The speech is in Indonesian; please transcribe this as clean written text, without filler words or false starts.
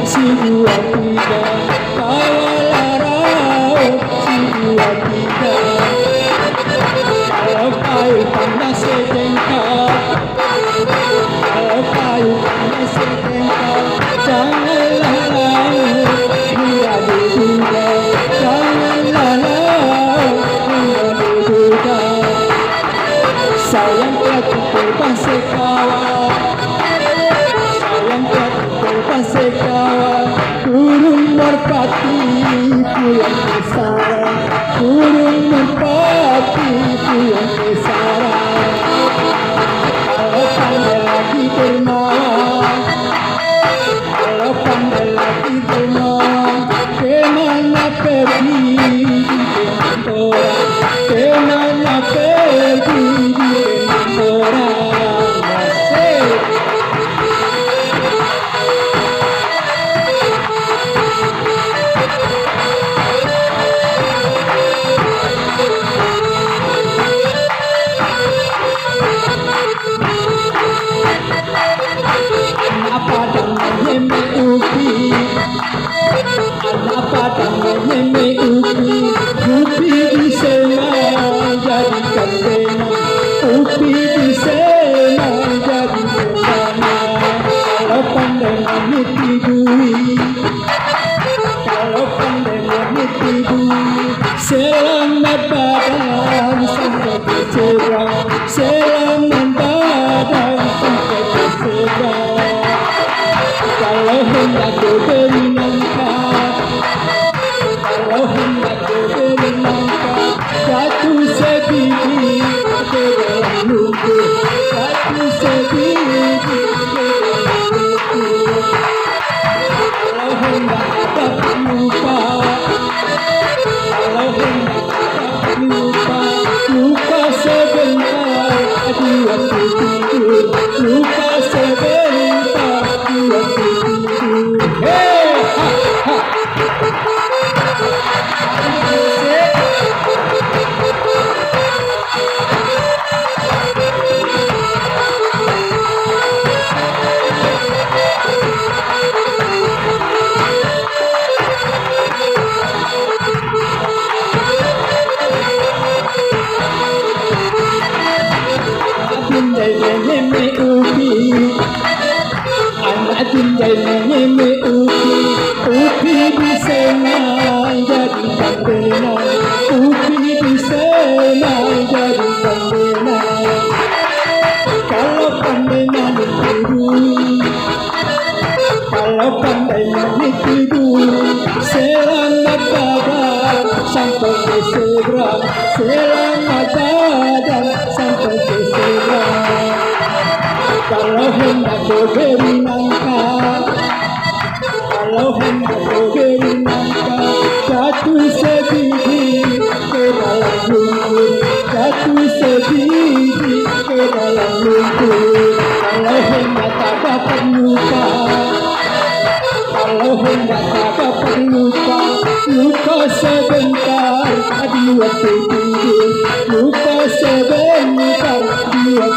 si dua tiga kawalarau si dua tiga kalau kayu panas sejengkal kalau kayu panas sejengkal janganlah lalu hingga diduga janganlah lalu hingga diduga sayang telah korban sekawan sayang telah korban sekawan turun merpati pulang ke sarang turun merpati pulang ke sarang kalau pandai lagi dermawan kalau pandai lagi dermawan kemana pergi dengan orang kemana pergi dengan orang masih apa dengan upi apa dengan upi di sana jadikan benang upi di sana jadikan benang kalau pandai menitidui kalau pandai menitidui selamat badan sampai berserang selamat badan sampai berserang kalau hendak beri nangka kalau hendak beri nangka jatuh sebiji ke dalam lumpur jatuh sebiji ke dalam lumpur kalau hendak dapat lupa kalau hendak dapat lupa lupa sebentar di waktu tidur lupa sebentar di waktu tidur hey ha ha anak tinggal meneme upi di sana jadikan benang upi di sana jadikan benang kalau pandai menitidui kalau pandai menitidui selamat badan sampai ke seberang selamat badan sampai ke seberang kalau hendak beri nangka kalau hendak beri nangka jatuh sebiji ke dalam lumpur jatuh sebiji ke dalam lumpur kalau hendak tak dapat lupa kalau hendak tak dapat lupa lupa sebentar di waktu tidur lupa sebentar di waktu